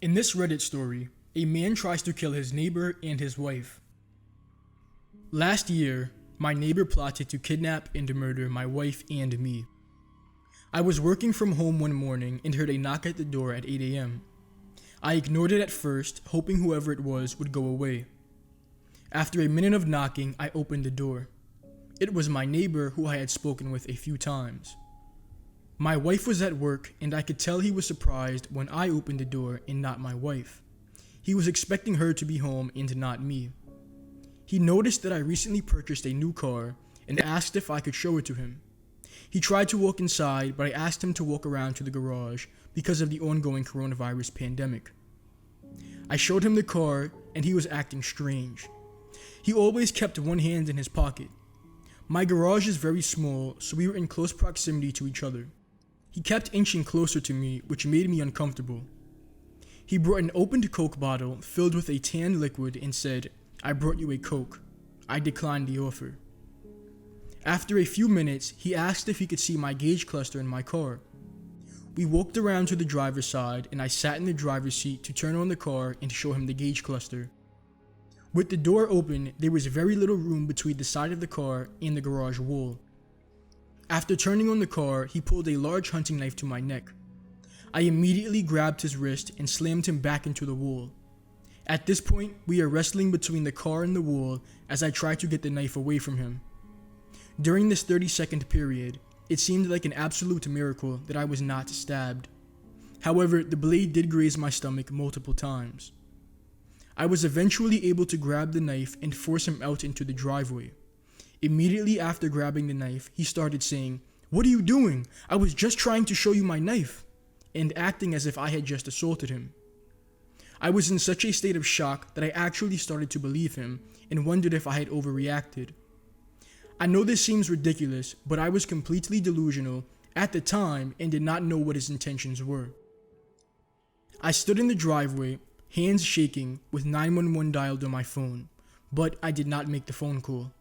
In this Reddit story, a man tries to kill his neighbor and his wife. Last year, my neighbor plotted to kidnap and murder my wife and me. I was working from home one morning and heard a knock at the door at 8 a.m. I ignored it at first, hoping whoever it was would go away. After a minute of knocking, I opened the door. It was my neighbor who I had spoken with a few times. My wife was at work, and I could tell he was surprised when I opened the door and not my wife. He was expecting her to be home and not me. He noticed that I recently purchased a new car and asked if I could show it to him. He tried to walk inside, but I asked him to walk around to the garage because of the ongoing coronavirus pandemic. I showed him the car, and he was acting strange. He always kept one hand in his pocket. My garage is very small, so we were in close proximity to each other. He kept inching closer to me, which made me uncomfortable. He brought an opened Coke bottle filled with a tan liquid and said, "I brought you a Coke." I declined the offer. After a few minutes, he asked if he could see my gauge cluster in my car. We walked around to the driver's side, and I sat in the driver's seat to turn on the car and show him the gauge cluster. With the door open, there was very little room between the side of the car and the garage wall. After turning on the car, he pulled a large hunting knife to my neck. I immediately grabbed his wrist and slammed him back into the wall. At this point, we are wrestling between the car and the wall as I try to get the knife away from him. During this 30-second period, it seemed like an absolute miracle that I was not stabbed. However, the blade did graze my stomach multiple times. I was eventually able to grab the knife and force him out into the driveway. Immediately after grabbing the knife, he started saying, "What are you doing? I was just trying to show you my knife," and acting as if I had just assaulted him. I was in such a state of shock that I actually started to believe him and wondered if I had overreacted. I know this seems ridiculous, but I was completely delusional at the time and did not know what his intentions were. I stood in the driveway, hands shaking, with 911 dialed on my phone, but I did not make the phone call.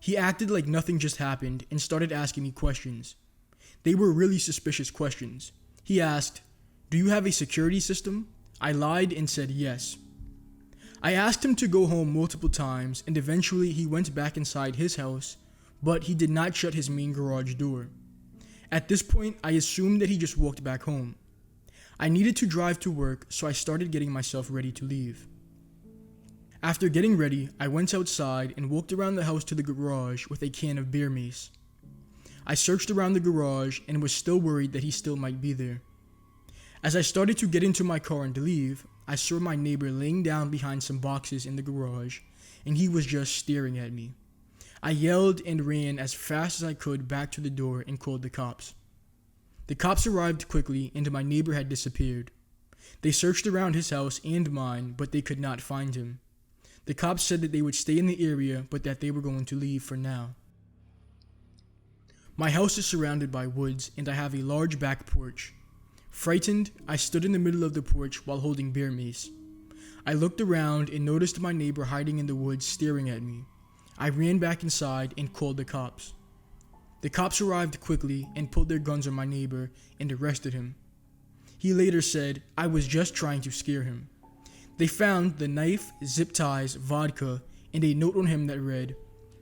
He acted like nothing just happened and started asking me questions. They were really suspicious questions. He asked, "Do you have a security system?" I lied and said yes. I asked him to go home multiple times, and eventually he went back inside his house, but he did not shut his main garage door. At this point, I assumed that he just walked back home. I needed to drive to work, so I started getting myself ready to leave. After getting ready, I went outside and walked around the house to the garage with a can of bear mace. I searched around the garage and was still worried that he still might be there. As I started to get into my car and leave, I saw my neighbor laying down behind some boxes in the garage, and he was just staring at me. I yelled and ran as fast as I could back to the door and called the cops. The cops arrived quickly, and my neighbor had disappeared. They searched around his house and mine, but they could not find him. The cops said that they would stay in the area, but that they were going to leave for now. My house is surrounded by woods, and I have a large back porch. Frightened, I stood in the middle of the porch while holding bear mace. I looked around and noticed my neighbor hiding in the woods staring at me. I ran back inside and called the cops. The cops arrived quickly and pulled their guns on my neighbor and arrested him. He later said, "I was just trying to scare him." They found the knife, zip ties, vodka, and a note on him that read,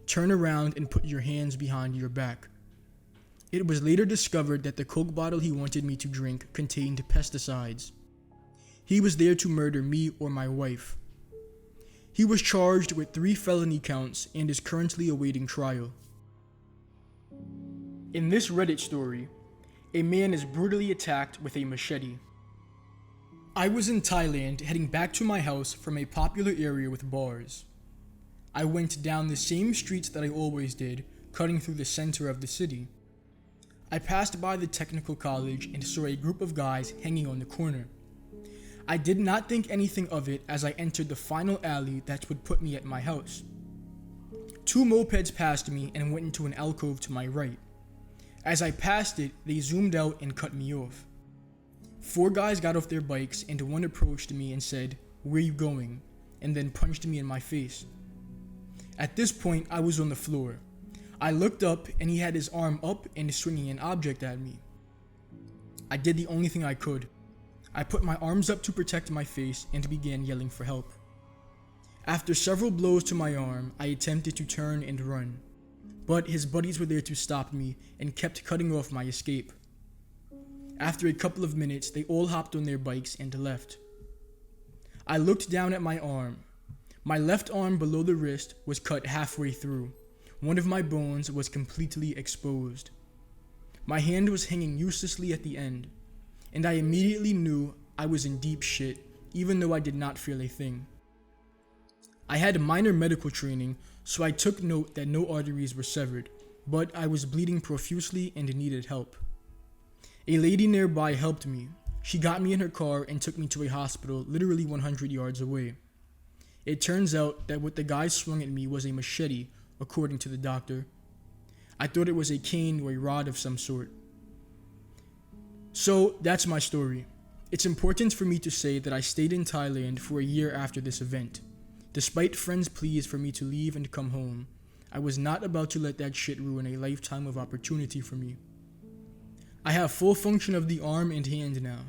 "Turn around and put your hands behind your back." It was later discovered that the Coke bottle he wanted me to drink contained pesticides. He was there to murder me or my wife. He was charged with 3 felony counts and is currently awaiting trial. In this Reddit story, a man is brutally attacked with a machete. I was in Thailand heading back to my house from a popular area with bars. I went down the same streets that I always did, cutting through the center of the city. I passed by the technical college and saw a group of guys hanging on the corner. I did not think anything of it as I entered the final alley that would put me at my house. 2 mopeds passed me and went into an alcove to my right. As I passed it, they zoomed out and cut me off. 4 guys got off their bikes and one approached me and said, "Where you going?" and then punched me in my face. At this point, I was on the floor. I looked up and he had his arm up and swinging an object at me. I did the only thing I could. I put my arms up to protect my face and began yelling for help. After several blows to my arm, I attempted to turn and run, but his buddies were there to stop me and kept cutting off my escape. After a couple of minutes, they all hopped on their bikes and left. I looked down at my arm. My left arm below the wrist was cut halfway through. One of my bones was completely exposed. My hand was hanging uselessly at the end, and I immediately knew I was in deep shit, even though I did not feel a thing. I had minor medical training, so I took note that no arteries were severed, but I was bleeding profusely and needed help. A lady nearby helped me. She got me in her car and took me to a hospital literally 100 yards away. It turns out that what the guy swung at me was a machete, according to the doctor. I thought it was a cane or a rod of some sort. So that's my story. It's important for me to say that I stayed in Thailand for a year after this event. Despite friends' pleas for me to leave and come home, I was not about to let that shit ruin a lifetime of opportunity for me. I have full function of the arm and hand now,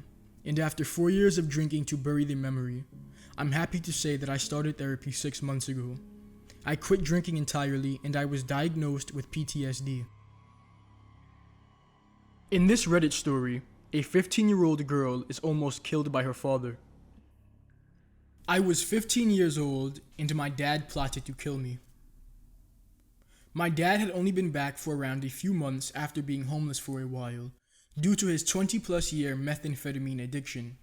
and after 4 years of drinking to bury the memory, I'm happy to say that I started therapy 6 months ago. I quit drinking entirely and I was diagnosed with PTSD. In this Reddit story, a 15-year-old girl is almost killed by her father. I was 15 years old and my dad plotted to kill me. My dad had only been back for around a few months after being homeless for a while, due to his 20+ year methamphetamine addiction.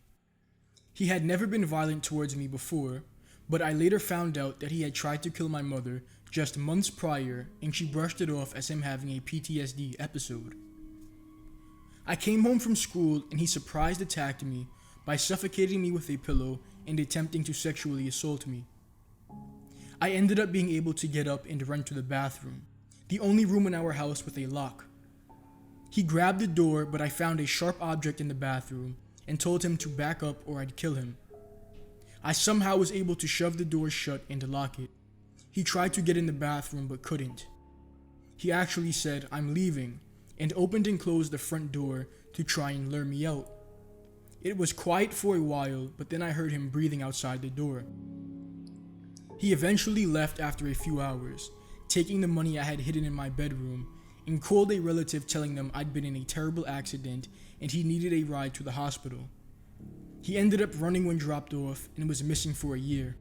He had never been violent towards me before, but I later found out that he had tried to kill my mother just months prior and she brushed it off as him having a PTSD episode. I came home from school and he surprise attacked me by suffocating me with a pillow and attempting to sexually assault me. I ended up being able to get up and run to the bathroom, the only room in our house with a lock. He grabbed the door, but I found a sharp object in the bathroom and told him to back up or I'd kill him. I somehow was able to shove the door shut and lock it. He tried to get in the bathroom but couldn't. He actually said, "I'm leaving," and opened and closed the front door to try and lure me out. It was quiet for a while, but then I heard him breathing outside the door. He eventually left after a few hours, taking the money I had hidden in my bedroom, and called a relative telling them I'd been in a terrible accident and he needed a ride to the hospital. He ended up running when dropped off and was missing for a year.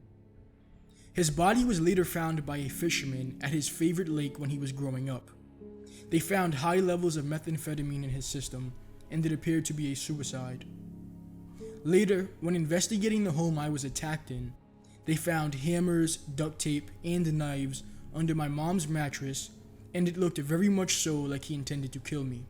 His body was later found by a fisherman at his favorite lake when he was growing up. They found high levels of methamphetamine in his system, and it appeared to be a suicide. Later, when investigating the home I was attacked in, they found hammers, duct tape, and knives under my mom's mattress, and it looked very much so like he intended to kill me.